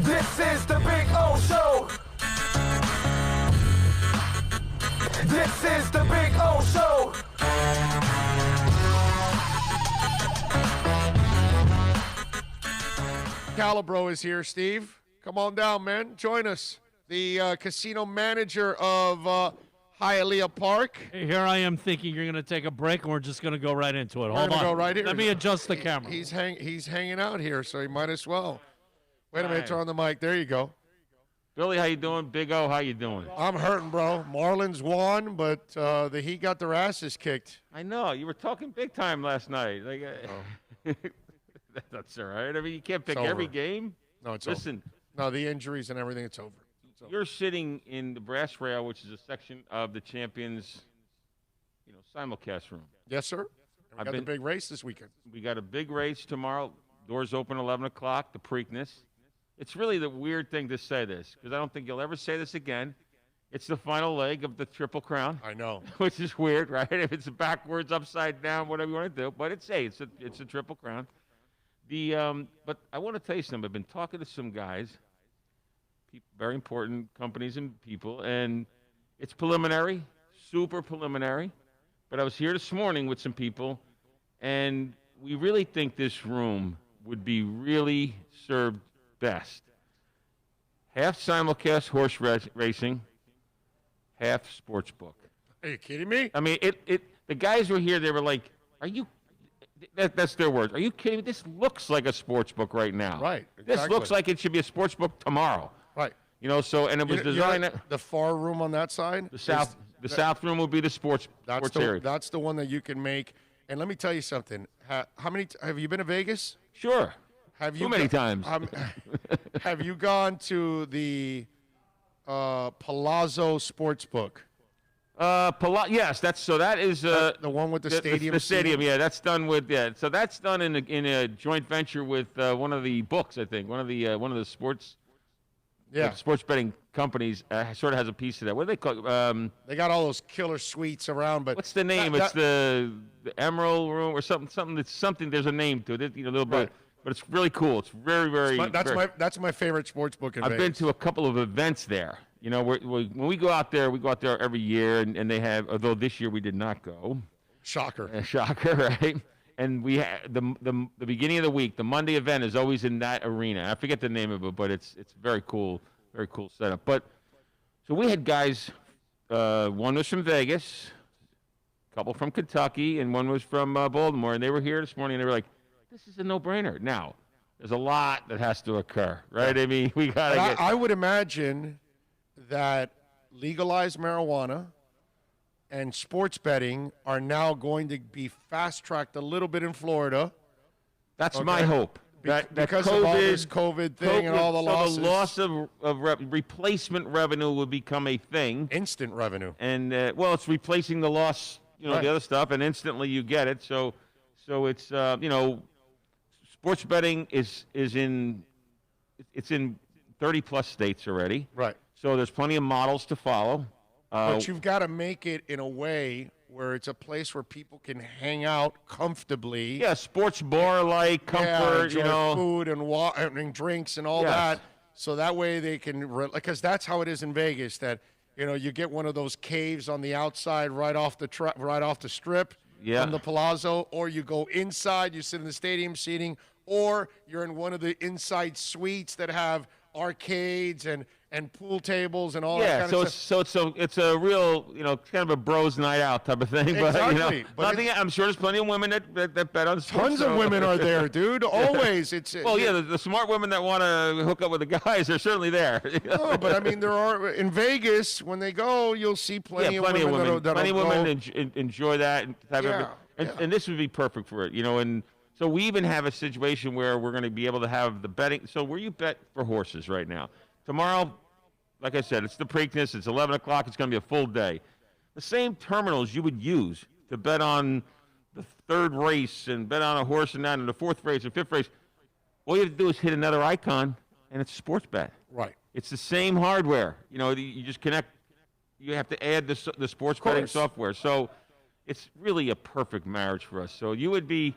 This is the Big O Show. This is the Big O Show. Calabro is here, Steve. Come on down, man. Join us. The casino manager of Hialeah Park. Hey, here I am thinking you're going to take a break, and we're just going to go right into it. We're Hold gonna on. go right here. Let me adjust the camera. He's hanging out here, so he might as well. Wait a minute, Right. turn on the mic. There you go. Billy, how you doing? Big O, how you doing? I'm hurting, bro. Marlins won, but the Heat got their asses kicked. I know. You were talking big time last night. Like, that's all right. I mean, you can't pick It's every over. game. No, it's Listen, over. No, the injuries and everything, it's over. It's over. you're sitting in the brass rail, which is a section of the champions, simulcast room. Yes, sir. And we I've got been- the big race this weekend. We got a big race tomorrow. Doors open 11 o'clock, the Preakness. It's really the weird thing to say this, because I don't think you'll ever say this again. It's the final leg of the Triple Crown, I know. which is weird, right? If it's backwards, upside down, whatever you want to do. But it's a Triple Crown. But I want to tell you something. I've been talking to some guys, very important companies and people, and it's preliminary, super preliminary. But I was here this morning with some people, and we really think this room would be really served best. Half simulcast horse racing, half sports book. Are you kidding me? I mean, the guys were here, they were like, are you, that's their words, are you kidding me? This looks like a sports book right now. Right, This exactly. looks like it should be a sports book tomorrow. Right. And it was designed, the far room on that side. the south room will be the sports area. That's the one that you can make. And let me tell you something. How many have you been to Vegas? Sure. Have you Too many times. Have you gone to the Palazzo Sportsbook? Yes, that is The one with the stadium. The stadium, seating? yeah, that's done with So that's done in a joint venture with one of the books, I think. One of the sports. Yeah. Sports betting companies sort of has a piece of that. What do they call it? They got all those killer suites around, but What's the name? It's the Emerald Room or something. It's something. There's a name to it. A little bit, Right. but it's really cool. It's very, very. that's my favorite sports book in I've Vegas. been to a couple of events there. When we go out there every year, and they have. Although this year we did not go. Shocker. Shocker, right? And we had the beginning of the week, the Monday event is always in that arena. I forget the name of it, but it's very cool setup. But so we had guys. One was from Vegas, a couple from Kentucky, and one was from Baltimore. And they were here this morning. And they were like, "This is a no-brainer." Now, there's a lot that has to occur, right? I mean, we gotta get. I would imagine that legalized marijuana and sports betting are now going to be fast-tracked a little bit in Florida. That's my hope. That because COVID, of all this COVID thing and all the losses. So the loss of replacement revenue will become a thing. Instant revenue. And, it's replacing the loss, Right. the other stuff, and instantly you get it. So it's, sports betting is in 30-plus states already. Right. So there's plenty of models to follow. But you've got to make it in a way where it's a place where people can hang out comfortably. Yeah, sports bar-like comfort, enjoy food and and drinks and all Yes. that. So that way they can, because that's how it is in Vegas. That you get one of those caves on the outside, right off the strip, Yeah. from the Palazzo, or you go inside, you sit in the stadium seating, or you're in one of the inside suites that have arcades and pool tables and all that kind of stuff. It's a real, kind of a bros night out type of thing. Exactly. But I'm sure there's plenty of women that bet on sports. Tons of women are there, dude. Always. Well, yeah, the smart women that want to hook up with the guys are certainly there. No, but I mean, there are in Vegas when they go, you'll see plenty of women. Plenty of women enjoy that and this would be perfect for it, And so we even have a situation where we're going to be able to have the betting. So where you bet for horses right now, tomorrow, like I said, it's the Preakness. It's 11 o'clock. It's going to be a full day. The same terminals you would use to bet on the third race and bet on a horse and that and the fourth race and fifth race, all you have to do is hit another icon, and it's a sports bet. Right. It's the same hardware. You just connect. You have to add the sports betting software. So it's really a perfect marriage for us. So you would be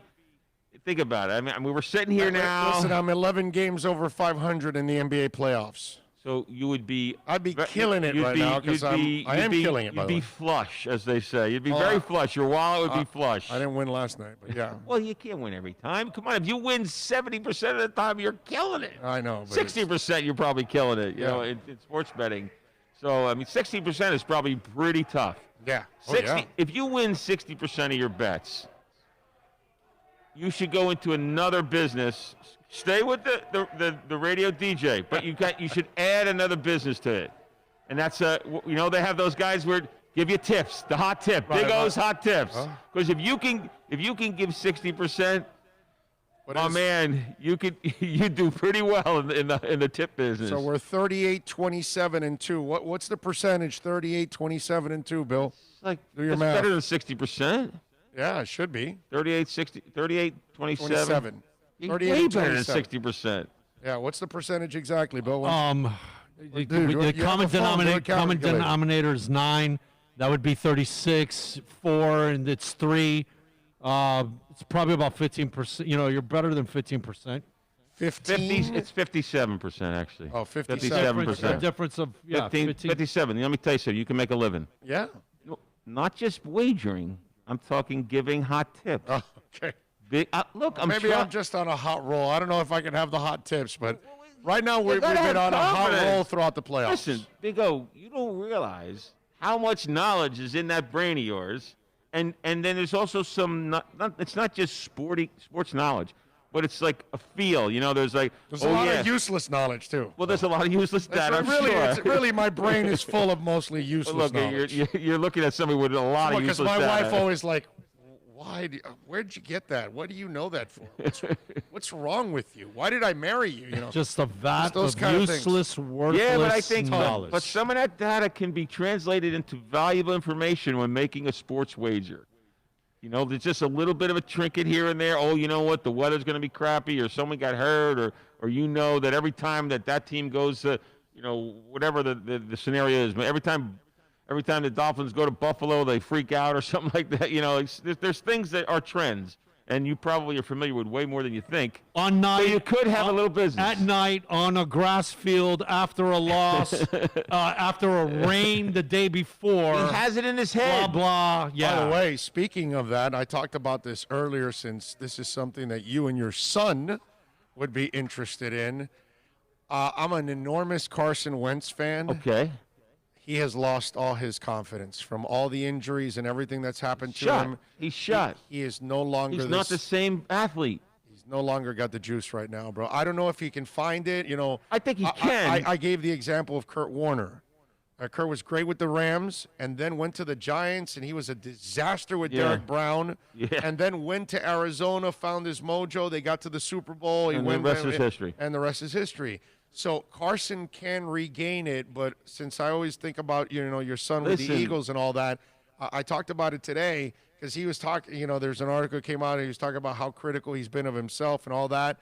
Think about it. I mean, we were sitting here now. Listen, I'm 11 games over 500 in the NBA playoffs. So you would be. I'd be killing it right now because I am killing it. You'd be flush, as they say. You'd be very flush. Your wallet would be flush. I didn't win last night, but yeah. Well, you can't win every time. Come on, if you win 70% of the time, you're killing it. I know. 60%, you're probably killing it. You know, in sports betting. So I mean, 60% is probably pretty tough. Yeah. 60. If you win 60% of your bets, you should go into another business. Stay with the radio DJ, but you should add another business to it, and that's they have those guys where give you tips, the hot tip, Big O's hot tips, because if you can give 60%, man, you do pretty well in the tip business. So we're 38-27-2. What's the percentage? 38-27-2, Bill. Like do your that's math. Better than 60%. Yeah, it should be. 38-27. Way better than 60%. Yeah, what's the percentage exactly, Bill? The common denominator is 9. That would be 36, 4, and it's 3. It's probably about 15%. You're better than 15%. 15? It's 57%, actually. Oh, 57%. The difference of 15. 57. Let me tell you something. You can make a living. Yeah. No, not just wagering. I'm talking giving hot tips. Oh, okay. Look, I'm just on a hot roll. I don't know if I can have the hot tips, but right now we've been on a hot roll throughout the playoffs. Listen, Big O, you don't realize how much knowledge is in that brain of yours, and then there's also some. It's not just sports knowledge, but it's like a feel. There's a lot of useless knowledge too. Well, there's a lot of useless data. It's really my brain is full of mostly useless knowledge. You're looking at somebody with a lot of useless data. Because my wife always like. Where'd you get that? What do you know that for? What's wrong with you? Why did I marry you? Just a vat of useless, worthless knowledge. But some of that data can be translated into valuable information when making a sports wager. There's just a little bit of a trinket here and there. Oh, you know what? The weather's going to be crappy, or someone got hurt, or that every time that team goes to, whatever the scenario is, but every time the Dolphins go to Buffalo, they freak out or something like that. There's things that are trends, and you probably are familiar with way more than you think. On night, so you could have a little business. At night, on a grass field, after a loss, after a rain the day before. He has it in his head. Blah, blah, yeah. By the way, speaking of that, I talked about this earlier since this is something that you and your son would be interested in. I'm an enormous Carson Wentz fan. Okay. He has lost all his confidence from all the injuries and everything that's happened to him. He's shot. He is no longer. He's not the same athlete. He's no longer got the juice right now, bro. I don't know if he can find it. I think he can. I gave the example of Kurt Warner. Kurt was great with the Rams and then went to the Giants, and he was a disaster with Derek Brown. Yeah. And then went to Arizona, found his mojo. They got to the Super Bowl. The rest is history. And the rest is history. So Carson can regain it, but since I always think about your son with the Eagles and all that, I talked about it today because he was talking. There's an article that came out and he was talking about how critical he's been of himself and all that.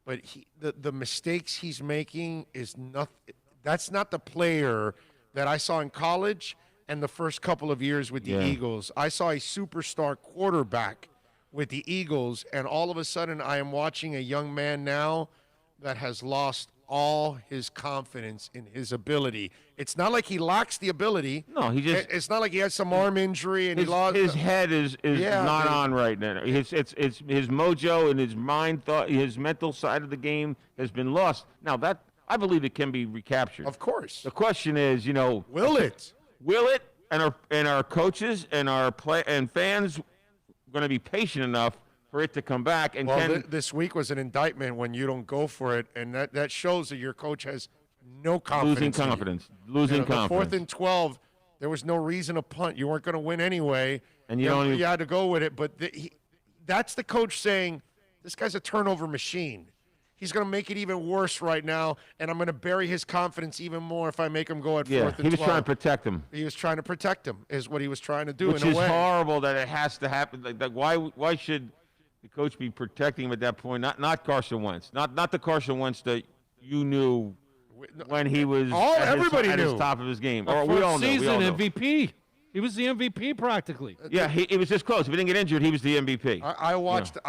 But the mistakes he's making is nothing. That's not the player that I saw in college and the first couple of years with the Eagles. I saw a superstar quarterback with the Eagles, and all of a sudden I am watching a young man now that has lost all his confidence in his ability. It's not like he lacks the ability. No, it's not like he has some arm injury and he lost. His head is not on right now. His mojo and his mind thought, his mental side of the game has been lost. Now that I believe it can be recaptured. Of course. The question is, will it? Will it? And our coaches and our fans going to be patient enough for it to come back. And this week was an indictment when you don't go for it, and that shows that your coach has no confidence. Losing confidence. The 4th and 12, there was no reason to punt. You weren't going to win anyway, and you had to go with it. But that's the coach saying, this guy's a turnover machine. He's going to make it even worse right now, and I'm going to bury his confidence even more if I make him go at 4th and 12. He was trying to protect him. He was trying to protect him, is what he was trying to do. Which is horrible that it has to happen. Like why should the coach be protecting him at that point? Not Carson Wentz. Not the Carson Wentz that you knew when he was everybody at knew. his top of his game. Or we all know. Season MVP. He was the MVP practically. Yeah, he was this close. If he didn't get injured, he was the MVP. I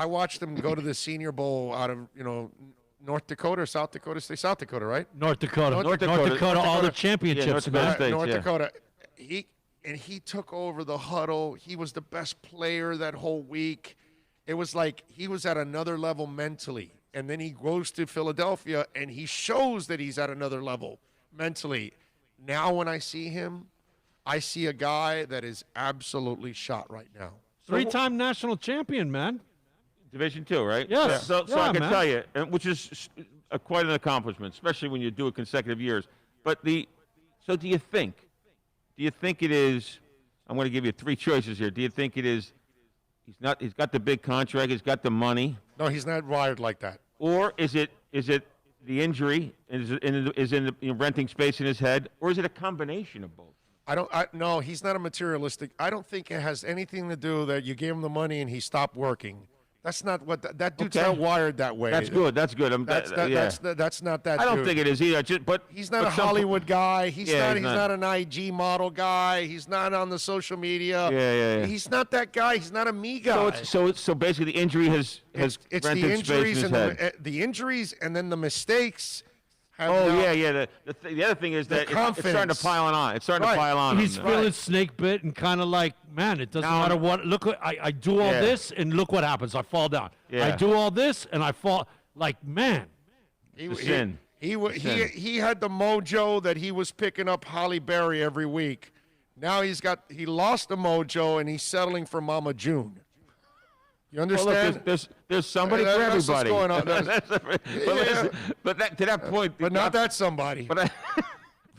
watched him go to the Senior Bowl out of North Dakota or South Dakota State. South Dakota, right? North Dakota. North Dakota, all the championships, man. North Dakota. He took over the huddle. He was the best player that whole week. It was like he was at another level mentally. And then he goes to Philadelphia, and he shows that he's at another level mentally. Now when I see him, I see a guy that is absolutely shot right now. Three-time national champion, man. Division II, right? Yes. So I can man. tell you, which is quite an accomplishment, especially when you do it consecutive years. But so do you think it is, I'm going to give you three choices here. Do you think it is, he's got the big contract, he's got the money? No, he's not wired like that. Or is it the injury, is in the renting space in his head, or is it a combination of both? No, he's not a materialistic. I don't think it has anything to do that you gave him the money and he stopped working. That's not what that dude's not wired that way. That's good. That's good. That's not that. I don't dude. think it is either. But he's not a Hollywood guy. He's not an IG model guy. He's not on the social media. Yeah. He's not that guy. He's not a me guy. So basically, the injury has it's rented the injuries space in his head. the injuries and then the mistakes. The other thing is that it's starting to pile on. It's starting to pile on. He's feeling snake bit and kind of like, man, it doesn't matter what. Look, I do all this and look what happens. I fall down. Yeah. I do all this and I fall. Like, man. He had the mojo that he was picking up Holly Berry every week. Now he lost the mojo and he's settling for Mama June. You understand? Well, look, there's somebody for everybody. What's going on. But to that point. But not that somebody. But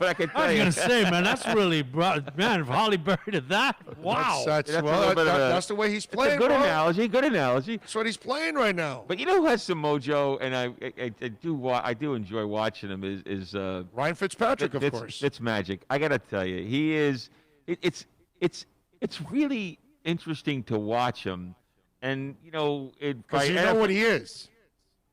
I can tell you. I was going to say, man, that's really, man, if Holly Berry did that, wow. That's the way he's playing. Good analogy. That's what he's playing right now. But you know who has some mojo, and I do enjoy watching him is Ryan Fitzpatrick, of course. It's magic. I got to tell you, he is. It's really interesting to watch him. And, because you know what he is.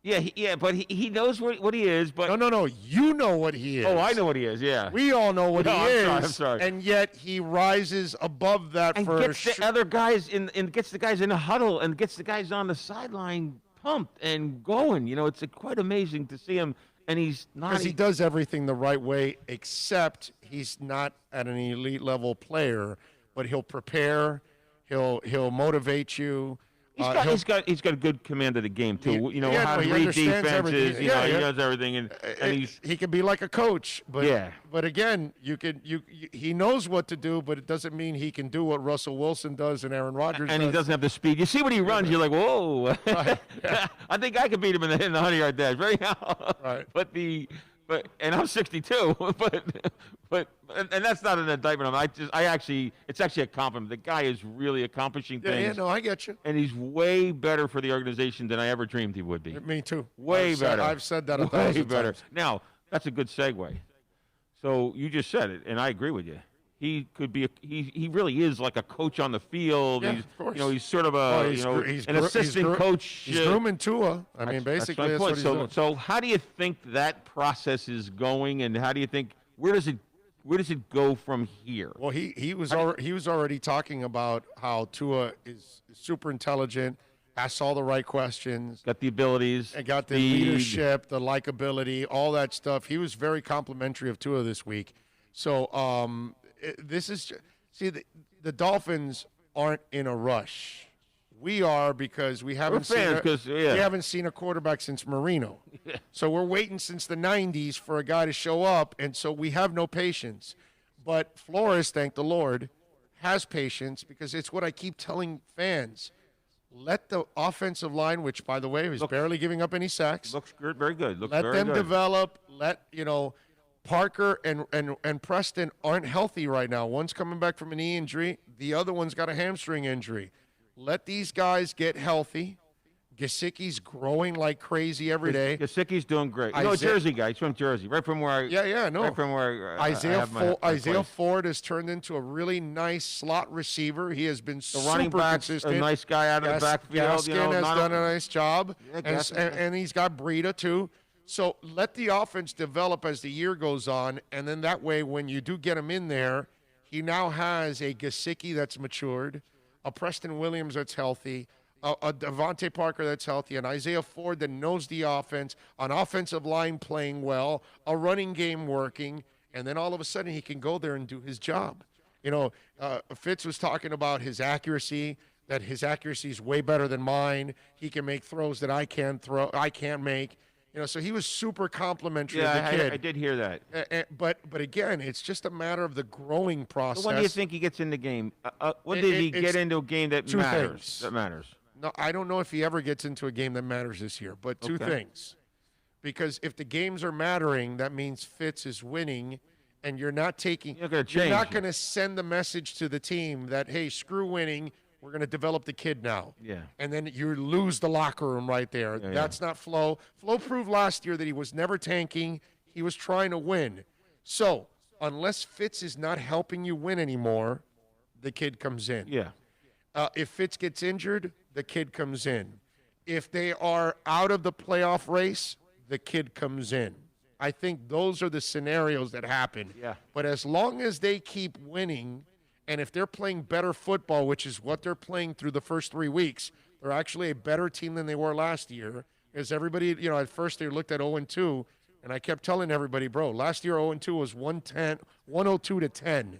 Yeah, but he knows what he is. But No. You know what he is. Oh, I know what he is, yeah. We all know what he is. I'm sorry. And yet he rises above that and gets the other guys and gets the guys in the huddle and gets the guys on the sideline pumped and going. It's quite amazing to see him. And he's not. Because he does everything the right way, except he's not at an elite level player. But he'll prepare. He'll motivate you. He's got a good command of the game too. How to read defenses. He knows everything, and he can be like a coach. But again, he knows what to do, but it doesn't mean he can do what Russell Wilson does and Aaron Rodgers. And does. He doesn't have the speed. You see when he runs, you're like, whoa! Right. I think I could beat him in the 100-yard dash. Right. But I'm 62. But that's not an indictment on him. It's actually a compliment. The guy is really accomplishing things. Yeah, no, I get you. And he's way better for the organization than I ever dreamed he would be. Me too. Way better. I've said that 1,000 times. Now, that's a good segue. So you just said it, and I agree with you. He could be. He really is like a coach on the field. Yeah, of course. He's sort of an assistant coach. He's grooming Tua. I mean, basically, that's what he's doing. So how do you think that process is going, and how do you think where does it go from here? Well, he was already talking about how Tua is super intelligent, asks all the right questions, got the abilities, and got the leadership, the likability, all that stuff. He was very complimentary of Tua this week. So the Dolphins aren't in a rush. We are because we haven't seen a quarterback since Marino. Yeah. So we're waiting since the 90s for a guy to show up, and so we have no patience. But Flores, thank the Lord, has patience because it's what I keep telling fans. Let the offensive line, which, by the way, is barely giving up any sacks. Looks good, very good. Let them develop. Parker and Preston aren't healthy right now. One's coming back from a knee injury. The other one's got a hamstring injury. Let these guys get healthy. Gesicki's growing like crazy every day. Gesicki's doing great. Jersey guy. He's from Jersey, right from where Right from where Isaiah Ford has turned into a really nice slot receiver. He has been super running back, consistent. A nice guy out of the backfield. Gaskin has done a nice job, and he's got Breida too. So let the offense develop as the year goes on, and then that way, when you do get him in there, He now has a Gesicki that's matured, a Preston Williams that's healthy, a Devontae Parker that's healthy, an Isaiah Ford that knows the offense, an offensive line playing well, a running game working, and then all of a sudden he can go there and do his job. Fitz was talking about his accuracy, that his accuracy is way better than mine. He can make throws that I can't make. So he was super complimentary of the kid. I did hear that. But again, it's just a matter of the growing process. So when do you think he gets in the game? When did he get into a game that matters? That matters. No, I don't know if he ever gets into a game that matters this year, but two things. Because if the games are mattering, that means Fitz is winning, and you're not going to send the message to the team that, hey, screw winning, we're going to develop the kid now. Yeah. And then you lose the locker room right there. Yeah, That's not Flo. Flo proved last year that he was never tanking. He was trying to win. So unless Fitz is not helping you win anymore, the kid comes in. Yeah. If Fitz gets injured, the kid comes in. If they are out of the playoff race, the kid comes in. I think those are the scenarios that happen. Yeah. But as long as they keep winning, and if they're playing better football, which is what they're playing through the first 3 weeks, they're actually a better team than they were last year. Because everybody, at first they looked at 0-2, and I kept telling everybody, bro, last year 0-2 was 102-10.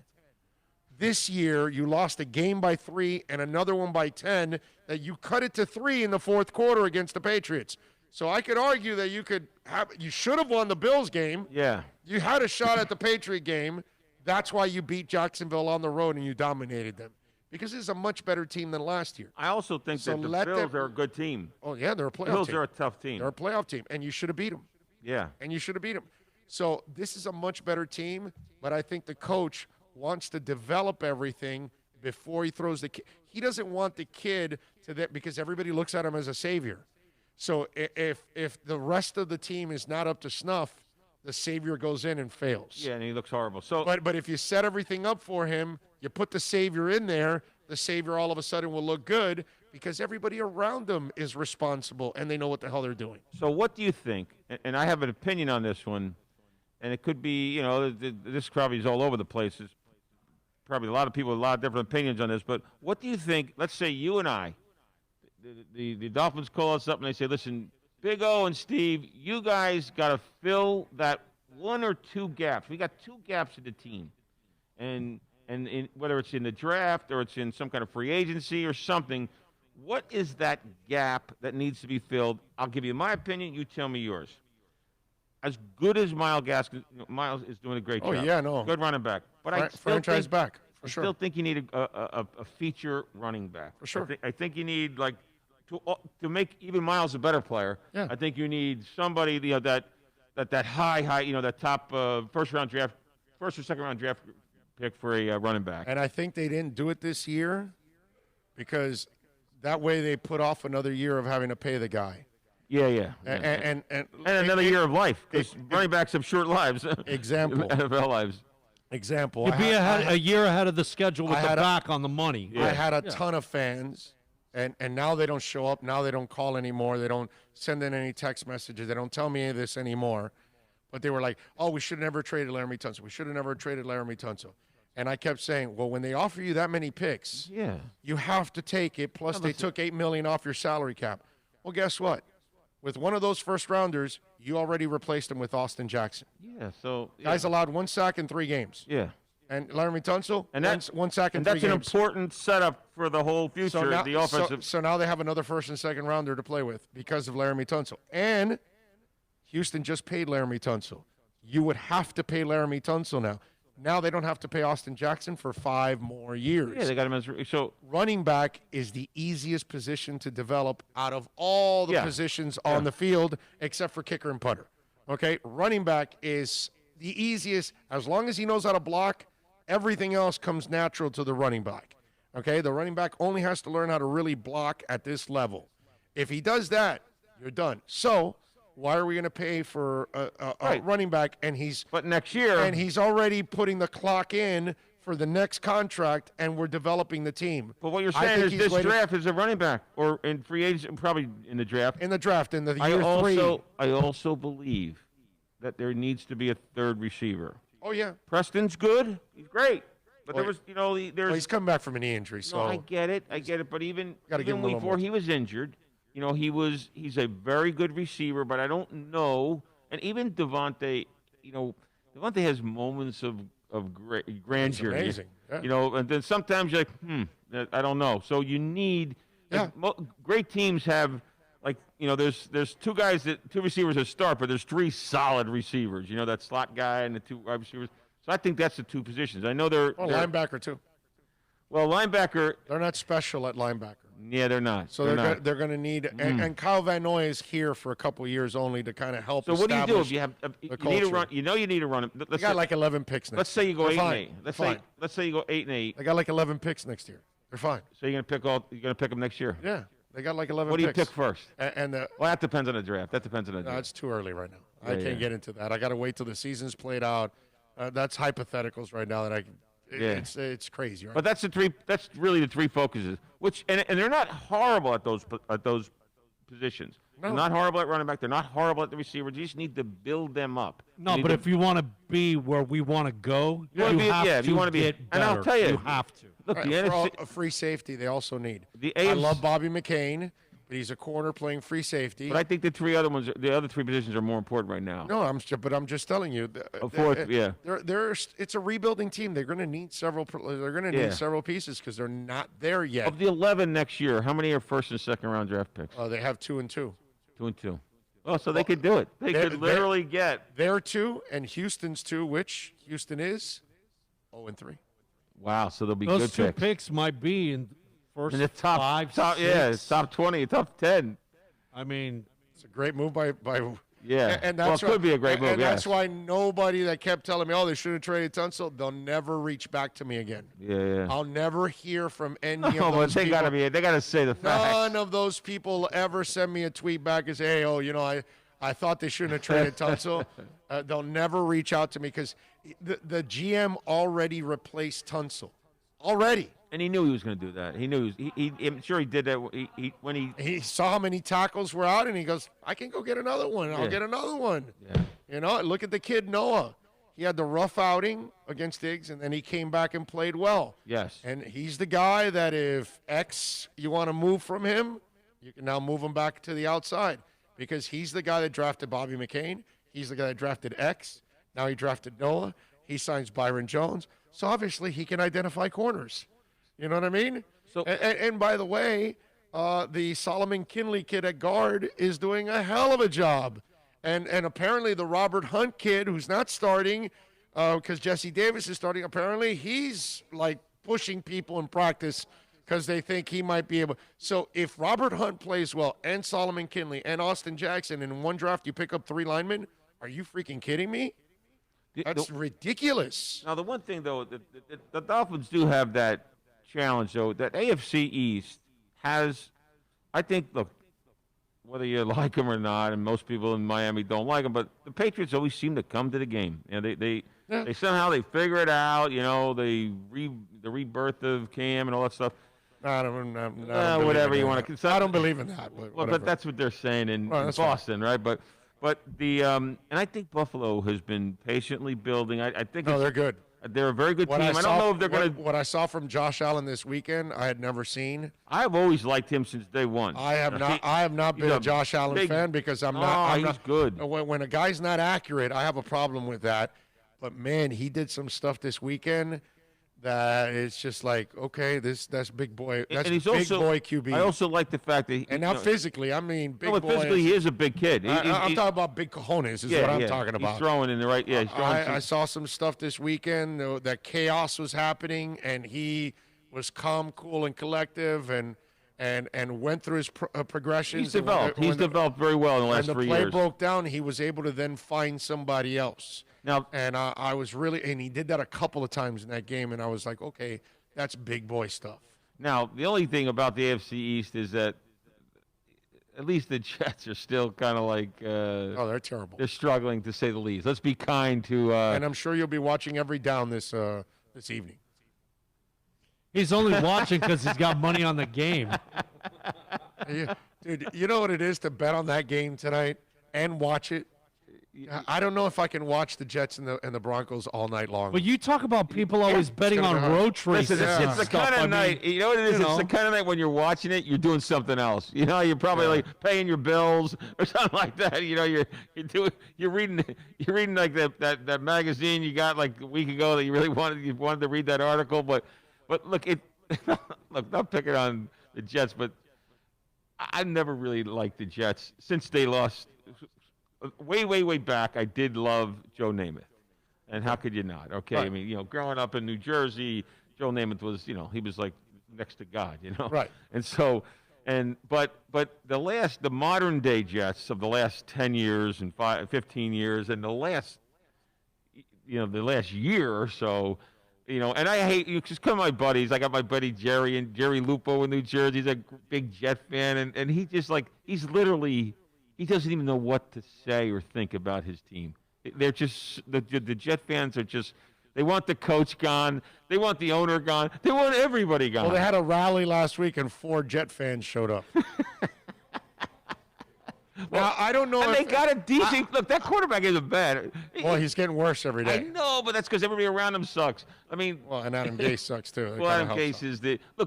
This year, you lost a game by 3 and another one by 10, that you cut it to 3 in the fourth quarter against the Patriots. So I could argue that you should have won the Bills game. Yeah. You had a shot at the Patriot game. That's why you beat Jacksonville on the road and you dominated them. Because this is a much better team than last year. I also think that the Bills are a good team. Oh, yeah, they're a playoff team. The Bills are a tough team. They're a playoff team, and you should have beat them. Yeah. And you should have beat them. So this is a much better team, but I think the coach wants to develop everything before he throws the kid. He doesn't want the kid to that because everybody looks at him as a savior. So if the rest of the team is not up to snuff, the savior goes in and fails. Yeah, and he looks horrible. So, but if you set everything up for him, you put the savior in there, the savior all of a sudden will look good because everybody around them is responsible and they know what the hell they're doing. So what do you think? And I have an opinion on this one, and it could be, this probably is all over the place. There's probably a lot of people with a lot of different opinions on this, but what do you think? Let's say you and I, the Dolphins call us up and they say, listen, Big O and Steve, you guys got to fill that 1 or 2 gaps. We got 2 gaps in the team. And whether it's in the draft or it's in some kind of free agency or something, what is that gap that needs to be filled? I'll give you my opinion. You tell me yours. As good as Miles is doing a great job. Oh, yeah, no. Good running back. But I franchise back, for sure. I still think you need a feature running back. For sure. I think you need, to make even Miles a better player, yeah. I think you need somebody that high, that top first or second round draft pick for a running back. And I think they didn't do it this year because that way they put off another year of having to pay the guy. Yeah. And another year of life because running backs have short lives. Example. NFL lives. Example. You'd be a year ahead of the schedule with the back on the money. Yeah. I had a ton of fans. And now they don't show up. Now they don't call anymore. They don't send in any text messages. They don't tell me any of this anymore. But they were like, oh, we should have never traded Laramie Tunsil. We should have never traded Laramie Tunsil. And I kept saying, well, when they offer you that many picks, you have to take it. Plus, they took $8 million off your salary cap. Well, guess what? With one of those first-rounders, you already replaced him with Austin Jackson. Yeah, so... Guys allowed 1 sack in 3 games. Yeah. And Laramie Tunsil, one sack in 3 games. And that's an important setup for the whole future of the offensive. So now they have another first and second rounder to play with because of Laramie Tunsil. And Houston just paid Laramie Tunsil. You would have to pay Laramie Tunsil now. Now they don't have to pay Austin Jackson for 5 more years. Yeah, they got him as so running back is the easiest position to develop out of all the positions on the field except for kicker and punter. Okay? Running back is the easiest as long as he knows how to block. Everything else comes natural to the running back. Okay? The running back only has to learn how to really block at this level. If he does that, you're done. So, why are we going to pay for a running back but next year and he's already putting the clock in for the next contract and we're developing the team. But what you're saying is this draft is a running back or in free agent, probably in the draft. In the draft, in the year 3. I also believe that there needs to be a third receiver. Oh, yeah. Preston's good. He's great. But there was, there's. He's coming back from a knee injury, so. No, I get it. But even before he was injured, he's a very good receiver, but I don't know. And even Devontae, Devontae has moments of grandeur. It's amazing. And then sometimes you're like, I don't know. So you need. Yeah. Great teams have. There's two receivers that start, but there's 3 solid receivers. That slot guy and the 2 wide receivers. So I think that's the 2 positions. I know they're linebacker too. Well, linebacker. They're not special at linebacker. Yeah, they're not. So they're going to need and Kyle Van Noy is here for a couple of years only to kind of help. So what do you do if you have you need to run? You need to run. They got like 11 picks next. Let's say you go 8-8. Let's say you go 8-8. They got like 11 picks next year. They're fine. So you're going to pick them next year. Yeah. They got like 11 What do you picks. pick first? Well, that depends on the draft. No, it's too early right now. I can't get into that. I got to wait till the season's played out. That's hypotheticals right now that it's crazy, right? But that's really the 3 focuses. And they're not horrible at those positions. No. They're not horrible at running back. They're not horrible at the receiver. You just need to build them up. No, but if you want to be where we want to go, you have to get better. And I'll tell you have to. Look, a free safety they also need. I love Bobby McCain, but he's a corner playing free safety. But I think the other 3 positions are more important right now. No, I'm just telling you. It's a rebuilding team. They're going to need several. They're going to need several pieces because they're not there yet. Of the 11 next year, how many are first and second round draft picks? They have 2 and 2. 2 and 2. Oh, so they could do it. They could literally get their 2 and Houston's 2, which Houston is 0 and 3. Wow, so they'll be those good 2 picks. picks might be in the top 5, top 6. Top 20, top 10. I mean, it's a great move by yeah, and that's it could be a great move. And that's why nobody that kept telling me, they should have traded Tunsil, they'll never reach back to me again. Yeah. I'll never hear from any of those but they people. They gotta say the facts. None of those people ever send me a tweet back and say, hey, I thought they shouldn't have traded Tunsil. They'll never reach out to me because the GM already replaced Tunsil. Already. And he knew he was going to do that. He knew. I'm sure he did that when he saw how many tackles were out, and he goes, I can go get another one. I'll get another one. Yeah. Look at the kid, Noah. He had the rough outing against Diggs, and then he came back and played well. Yes. And he's the guy that if you want to move from him, you can now move him back to the outside because he's the guy that drafted Bobby McCain. He's the guy that drafted X. Now he drafted Noah. He signs Byron Jones. So obviously he can identify corners. You know what I mean? So, and by the way, the Solomon Kinley kid at guard is doing a hell of a job. And apparently the Robert Hunt kid, who's not starting because Jesse Davis is starting, apparently he's like pushing people in practice because they think he might be able. So if Robert Hunt plays well and Solomon Kinley and Austin Jackson in one draft you pick up 3 linemen, are you freaking kidding me? That's ridiculous. Now, the one thing, though, the Dolphins do have that challenge, though, that AFC East has, I think, look, whether you like them or not, and most people in Miami don't like them, but the Patriots always seem to come to the game. They somehow they figure it out, the rebirth of Cam and all that stuff. I don't whatever you want to. I don't believe in that. But that's what they're saying in Boston, right? But and I think Buffalo has been patiently building. I think they're good. They're a very good team. I don't know if they're going to. What I saw from Josh Allen this weekend, I had never seen. I've always liked him since day one. I have not been a Josh Allen fan because I'm not. He's good. When a guy's not accurate, I have a problem with that. But man, he did some stuff this weekend that it's just like, okay, that's big boy. That's big boy QB. I also like the fact that physically, I mean, big boy. Physically, he is a big kid. I'm talking about big cojones. Is what I'm talking about. He's throwing in the right. Yeah, I saw some stuff this weekend that chaos was happening, and he was calm, cool, and collective, and went through his progressions. He's developed. He's developed very well in the last 3 years. When the play broke down, he was able to then find somebody else. Now, and I was really, and he did that a couple of times in that game, and I was like, okay, that's big boy stuff. Now, the only thing about the AFC East is that at least the Jets are still kind of like they're terrible. They're struggling, to say the least. Let's be kind to. And I'm sure you'll be watching every down this evening. He's only watching because he's got money on the game. Dude, you know what it is to bet on that game tonight and watch it? I don't know if I can watch the Jets and the Broncos all night long. But you talk about people always betting on road races. Listen, it's the kind of night. You know what it is? It's the kind of night when you're watching it, you're doing something else. You know, you're probably like paying your bills or something like that. You know, you're reading like that magazine you got like a week ago that you really wanted to read that article. But look, look, not picking on the Jets, but I never really liked the Jets since they lost. Way back, I did love Joe Namath, and how could you not? Okay, right. I mean, growing up in New Jersey, Joe Namath was, he was like next to God, Right. And so, but the modern day Jets of the last 10 years and 15 years, and the last year or so, and I hate you. Just come, my buddies. I got my buddy Jerry Lupo in New Jersey. He's a big Jet fan, and he just he's literally. He doesn't even know what to say or think about his team. They're just the Jet fans are just. They want the coach gone. They want the owner gone. They want everybody gone. Well, they had a rally last week, and 4 Jet fans showed up. Well, I don't know. And they got a decent look. That quarterback isn't bad. Well, he's getting worse every day. I know, but that's because everybody around him sucks. I mean, well, and Adam Gase sucks too. Well, Adam Gase is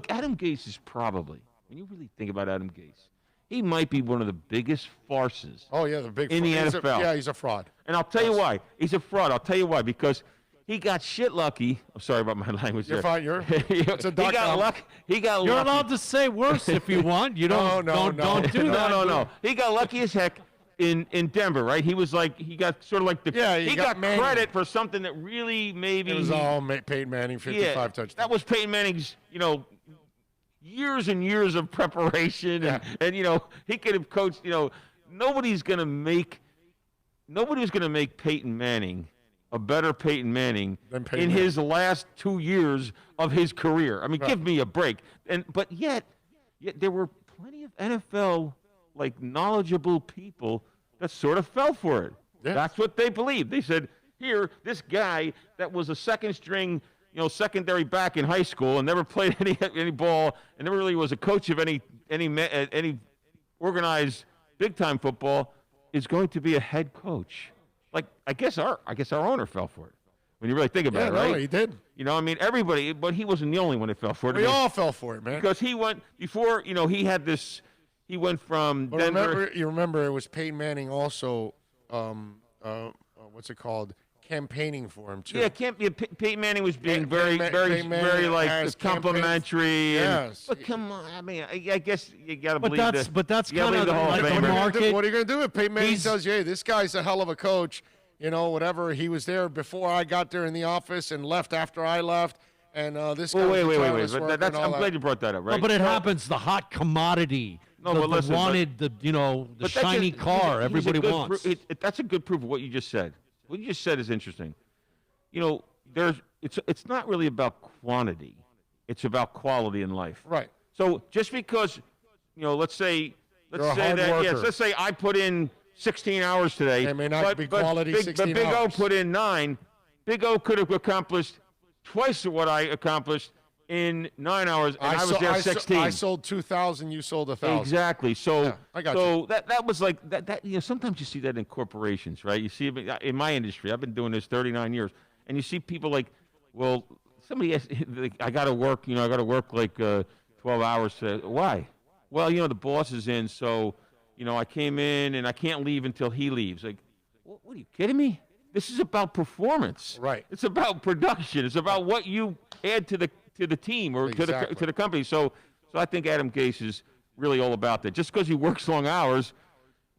Adam Gase is probably, when you really think about Adam Gase, he might be one of the biggest farces. Oh yeah, the big in the NFL. He's a fraud. And I'll tell you why. He's a fraud. I'll tell you why. Because he got shit lucky. I'm sorry about my language. You're there. fine. It's a duck. He got lucky. You're allowed to say worse if you want. You don't. Don't do that. No. He got lucky as heck in Denver, right? He was he got sort of like the. Yeah. He got credit for something that really maybe. It was all Peyton Manning, 55 touchdowns. That was Peyton Manning's. Years and years of preparation, and he could have coached. Nobody's gonna make Peyton Manning a better Peyton Manning in his last 2 years of his career. I mean, give me a break. But yet there were plenty of NFL knowledgeable people that sort of fell for it. Yeah. That's what they believed. They said, here, this guy that was a second string. Secondary back in high school and never played any ball and never really was a coach of any organized big time football is going to be a head coach. I guess our owner fell for it when you really think about it, right? Yeah, he did. Everybody, but he wasn't the only one that fell for it. We all fell for it, man. Because he went before. He had this. He went from Denver. You remember it was Peyton Manning also. What's it called? Campaigning for him too. Yeah, Peyton Manning was being very complimentary. Yes. But come on, I mean, I guess you got to believe that. But that's kind of the market. What are you going to do if Peyton Manning tells you, hey, this guy's a hell of a coach, whatever. He was there before I got there in the office and left after I left. And this guy wait. But I'm glad you brought that up, right? No, but it happens. The hot commodity. The shiny car everybody wants. That's a good proof of what you just said. What you just said is interesting. It's not really about quantity. It's about quality in life. Right. So just because, let's say I put in 16 hours today. It may not be quality 16 But Big hours. O put in 9. Big O could have accomplished twice what I accomplished in 9 hours, and I was there 16. I sold 2,000. You sold 1,000. Exactly. So, I got you. that was like that. Sometimes you see that in corporations, right? You see it in my industry. I've been doing this 39 years, and you see people somebody asked, I got to work. I got to work 12 hours. Why? Well, the boss is in, so I came in and I can't leave until he leaves. What are you kidding me? This is about performance. Right. It's about production. It's about what you add to the team or to the company. So I think Adam Gase is really all about that. Just because he works long hours,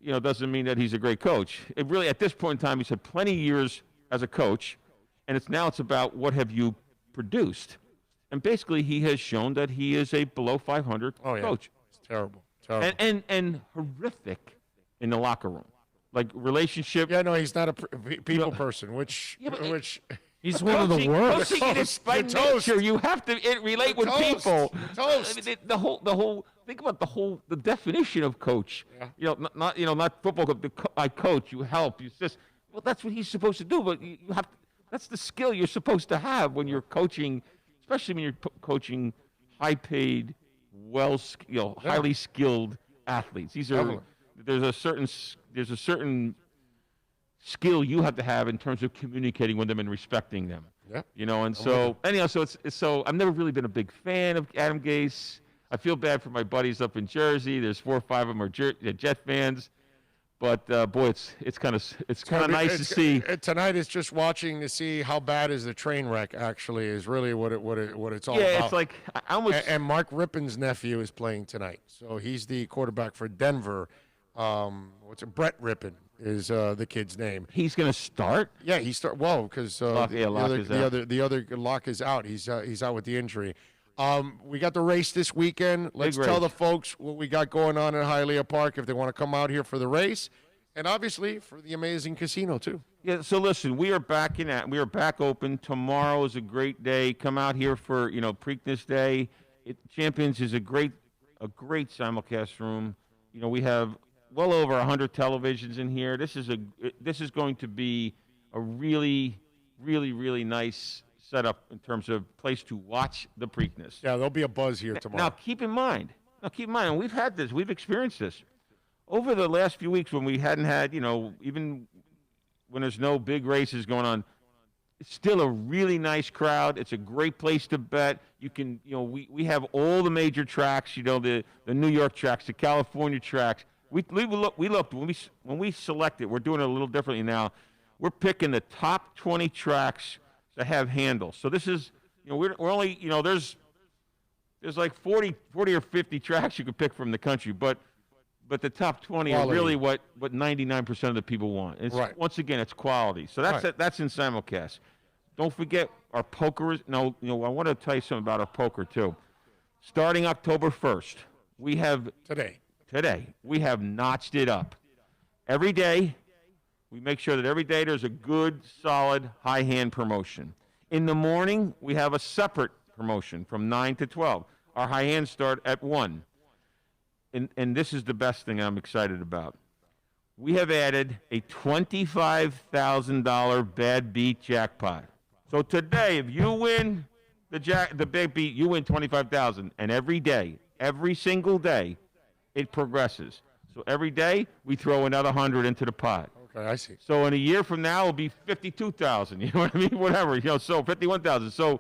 doesn't mean that he's a great coach. It really, at this point in time, he's had plenty of years as a coach, and it's about what have you produced. And basically, he has shown that he is a below 500 coach. It's terrible. And horrific in the locker room. Relationship. Yeah, no, he's not a people person, which he's one of the worst. Coaching is by nature. You have to relate with people. Toast. The whole. Think about the definition of coach. Yeah. Not football. I coach. You help. You just. Well, that's what he's supposed to do. But you have. That's the skill you're supposed to have when you're coaching, especially when you're coaching high-paid, highly skilled athletes. These are. There's a certain skill you have to have in terms of communicating with them and respecting them. Yeah. You know, and so anyhow, so I've never really been a big fan of Adam Gase. I feel bad for my buddies up in Jersey. There's 4 or 5 of them are Jet fans. But boy, it's kind of nice to see. Tonight is just watching to see how bad is the train wreck. Actually, is really what it's all about. Yeah, it's like I almost. And Mark Rippon's nephew is playing tonight, so he's the quarterback for Denver. Brett Rippon is the kid's name. He's going to start. Yeah, because the other Lock is out. He's out with the injury. We got the race this weekend. Let's tell the folks what we got going on in Hialeah Park if they want to come out here for the race, and obviously for the amazing casino too. Yeah. So listen, we are back open. Tomorrow is a great day. Come out here for Preakness Day. Champions is a great simulcast room. We have well over 100 televisions in here. This is going to be a really, really, really nice setup in terms of place to watch the Preakness. Yeah, there'll be a buzz here tomorrow. Now, keep in mind, and we've experienced this over the last few weeks when we hadn't had, even when there's no big races going on. It's still a really nice crowd. It's a great place to bet. You can, we have all the major tracks, the New York tracks, the California tracks. We looked when we select it. We're doing it a little differently now. We're picking the top 20 tracks that have handles. So this is, we're only, there's like 40 or 50 tracks you could pick from the country, but the top 20 are really what 99% of the people want. Once again, it's quality. So that's in simulcast. Don't forget our poker. I want to tell you something about our poker too. Starting October 1st, we have today we have notched it up. Every day, we make sure that every day there's a good, solid, high-hand promotion. In the morning, we have a separate promotion from 9 to 12. Our high hands start at 1. And this is the best thing I'm excited about. We have added a $25,000 bad beat jackpot. So today, if you win the big beat, you win $25,000. And every day, every single day, it progresses. So every day, we throw another 100 into the pot. Okay, I see. So in a year from now, it'll be 52,000. You know what I mean? Whatever. So 51,000. So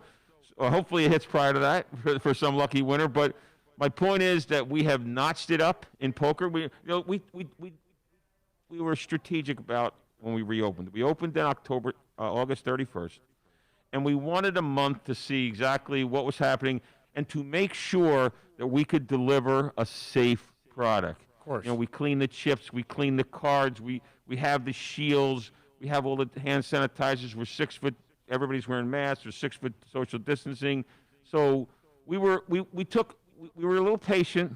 hopefully it hits prior to that for some lucky winner. But my point is that we have notched it up in poker. We were strategic about when we reopened. We opened in August 31st, and we wanted a month to see exactly what was happening and to make sure that we could deliver a safe product. Of course. We clean the chips, we clean the cards, we have the shields, we have all the hand sanitizers. We're 6 foot. Everybody's wearing masks. We're 6 foot social distancing. So we were a little patient.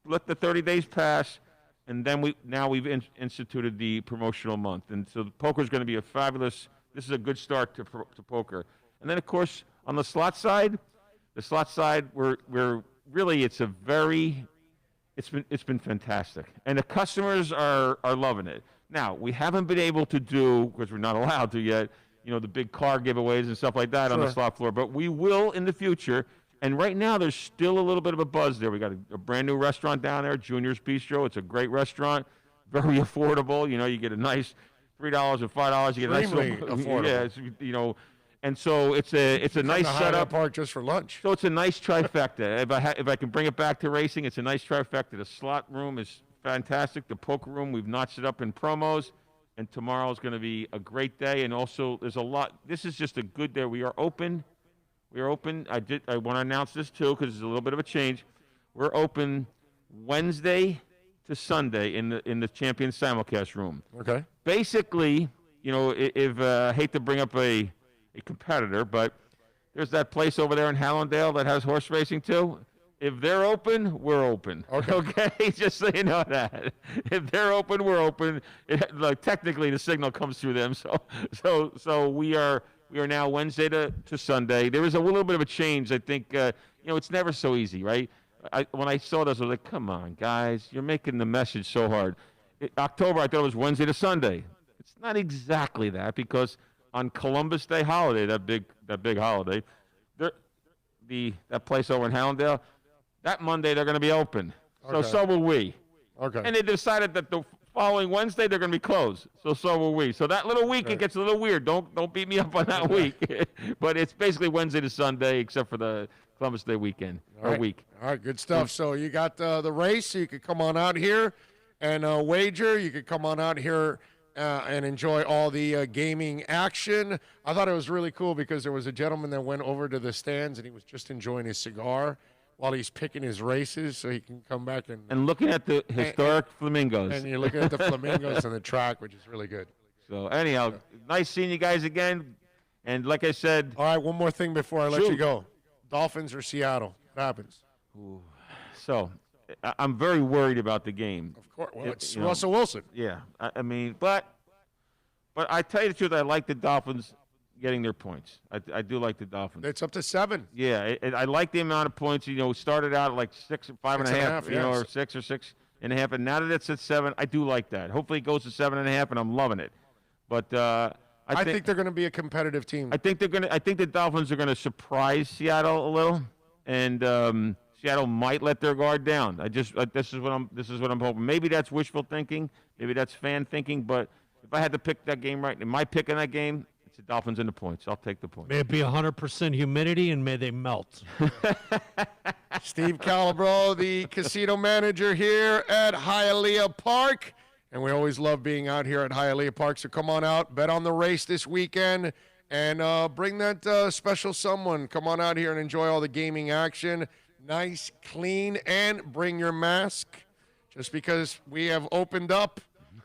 Let the 30 days pass, and then we've instituted the promotional month. And so the poker is going to be a fabulous. This is a good start to poker. And then of course on the slot side, we're really it's been fantastic, and the customers are loving it. Now, we haven't been able to do, because we're not allowed to yet, the big car giveaways and stuff like that on the slot floor, but we will in the future. And right now, there's still a little bit of a buzz there. We got a brand new restaurant down there, Junior's Bistro. It's a great restaurant, very affordable. You get a nice $3 or $5. You get a nice affordable. Yeah, and so it's a nice setup. Park just for lunch. So it's a nice trifecta. If I can bring it back to racing, it's a nice trifecta. The slot room is fantastic. The poker room, we've notched it up in promos, and tomorrow is going to be a great day. And also, there's a lot. This is just a good day. We are open. I want to announce this too because it's a little bit of a change. We're open Wednesday to Sunday in the Champions simulcast room. Okay. Basically, if I hate to bring up a competitor, but there's that place over there in Hallandale that has horse racing too. If they're open, we're open. Okay? Just so you know that. If they're open, we're open. Technically, the signal comes through them. So we are now Wednesday to Sunday. There is a little bit of a change. I think it's never so easy, right? When I saw this, I was like, come on, guys, you're making the message so hard. October, I thought it was Wednesday to Sunday. It's not exactly that, because on Columbus Day holiday, that big holiday, that place over in Hallandale, that Monday they're going to be open. So will we. Okay. And they decided that the following Wednesday, they're going to be closed. So will we. So that little week, it gets a little weird. Don't beat me up on that week. But it's basically Wednesday to Sunday, except for the Columbus Day weekend week. All right, good stuff. So you got the race. So you could come on out here and wager. You could come on out here and enjoy all the gaming action. I thought it was really cool because there was a gentleman that went over to the stands and he was just enjoying his cigar while he's picking his races, so he can come back and looking at the historic flamingos. And you're looking at the flamingos on the track, which is really good. So anyhow, nice seeing you guys again. And like I said, all right, one more thing before I let you go: Dolphins or Seattle? What happens? Ooh. So I'm very worried about the game. Of course, well, it's Russell Wilson. Yeah, I mean, but I tell you the truth, I like the Dolphins getting their points. I do like the Dolphins. It's up to 7. Yeah, I like the amount of points. Started out at like 6 or 5.5, or 6 or 6.5, and now that it's at 7, I do like that. Hopefully it goes to 7.5, and I'm loving it. But I think they're going to be a competitive team. I think the Dolphins are going to surprise Seattle a little, and Seattle might let their guard down. This is what I'm hoping. Maybe that's wishful thinking. Maybe that's fan thinking. But if I had to pick that game right, my pick in that game, it's the Dolphins and the points. I'll take the points. May it be 100% humidity, and may they melt. Steve Calabro, the casino manager here at Hialeah Park. And we always love being out here at Hialeah Park. So come on out, bet on the race this weekend, and bring that special someone. Come on out here and enjoy all the gaming action. Nice, clean, and bring your mask. Just because we have opened up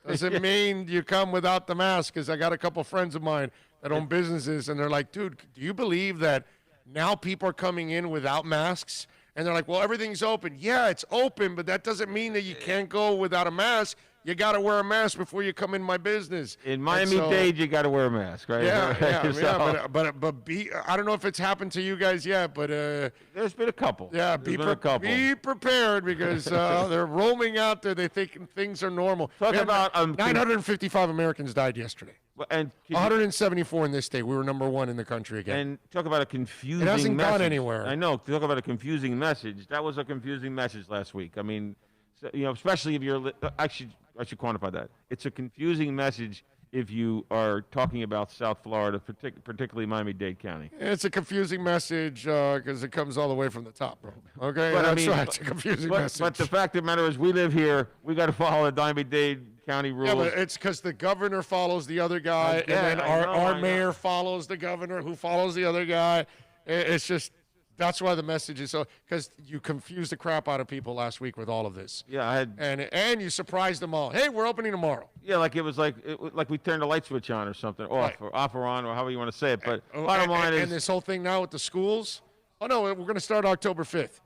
doesn't mean you come without the mask, because I got a couple friends of mine that own businesses, and they're like, dude, do you believe that now people are coming in without masks? And they're like, well, everything's open. Yeah, it's open, but that doesn't mean that you can't go without a mask. You got to wear a mask before you come in my business. In Miami-Dade, you got to wear a mask, right? Yeah, but I don't know if it's happened to you guys yet, but there's been a couple. Yeah, be prepared, because they're roaming out there. They think things are normal. Talk about 955 Americans died yesterday. And 174 in this state. We were number 1 in the country again. And talk about a confusing message. It hasn't gone anywhere. I know. Talk about a confusing message. That was a confusing message last week. I mean, especially if you're I should quantify that. It's a confusing message if you are talking about South Florida, particularly Miami-Dade County. It's a confusing message because it comes all the way from the top, bro. Okay, but that's right. It's a confusing message. But the fact of the matter is, we live here. We got to follow the Miami-Dade County rules. Yeah, but it's because the governor follows the other guy, and then our mayor follows the governor, who follows the other guy. It's just. That's why the message is so, because you confused the crap out of people last week with all of this. Yeah, and you surprised them all. Hey, we're opening tomorrow. Yeah, like it was like we turned a light switch on or something, off or on, or however you want to say it. But bottom line is, and this whole thing now with the schools. Oh no, we're going to start October 5th.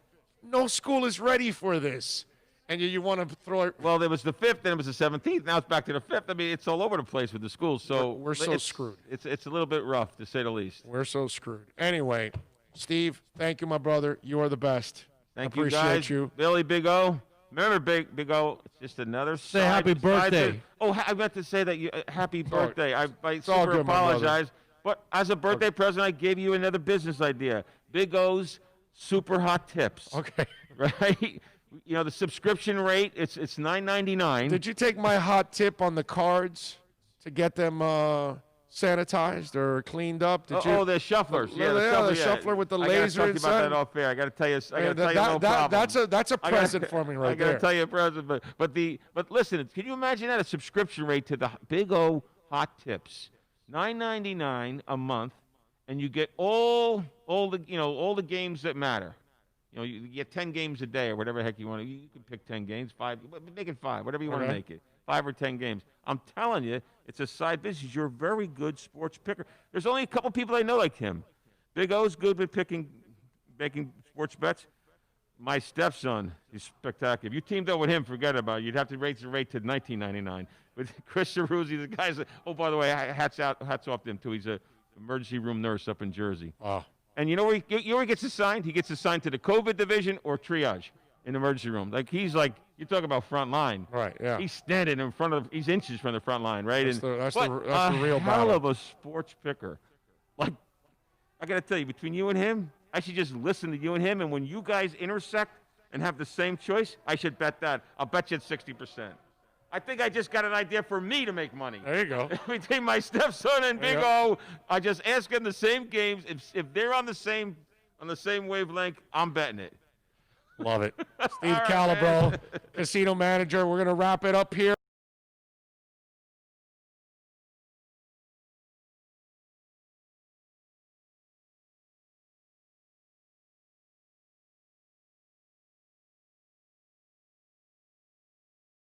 No school is ready for this, and you want to throw it. Well, there was the 5th, then it was the 17th. Now it's back to the 5th. I mean, it's all over the place with the schools. So we're so screwed. It's a little bit rough, to say the least. We're so screwed. Anyway. Steve, thank you, my brother. You are the best. Thank you, guys. Appreciate you. Billy, Big O. Remember, Big O, it's just another Say happy birthday. I meant to say that happy birthday. I super apologize. But as a birthday present, I gave you another business idea. Big O's Super Hot Tips. Okay. Right? The subscription rate, it's $9.99. Did you take my hot tip on the cards to get them sanitized or cleaned up? Did you? The shufflers. The shuffler with the laser inside. I got to talk about that off air. I got to tell you. No problem. That's a present for me right there. I got to tell you a present. But listen, can you imagine that, a subscription rate to the Big O Hot Tips, $9.99 a month, and you get all the games that matter. You get 10 games a day or whatever the heck you want. You can pick 10 games, 5. Make it 5. Whatever you want to make it. 5 or 10 games. I'm telling you, it's a side business. You're a very good sports picker. There's only a couple people I know like him. Big O's good with making sports bets. My stepson, he's spectacular. If you teamed up with him, forget about it. You'd have to raise the rate to $19.99. With Chris Ceruzzi, the guy's. Oh, by the way, hats off to him too. He's an emergency room nurse up in Jersey. Oh. And you know where he gets assigned? He gets assigned to the COVID division or triage in the emergency room. He's like, you talk about front line. Right, yeah. He's standing in front of, he's inches from the front line, right? That's the real hell battle. of a sports picker. I got to tell you, between you and him, I should just listen to you and him, and when you guys intersect and have the same choice, I should bet that. I'll bet you it's 60%. I think I just got an idea for me to make money. There you go. Between my stepson and Big O, I just ask them the same games. If they're on the same wavelength, I'm betting it. Love it. Steve Calabro, casino manager. We're going to wrap it up here.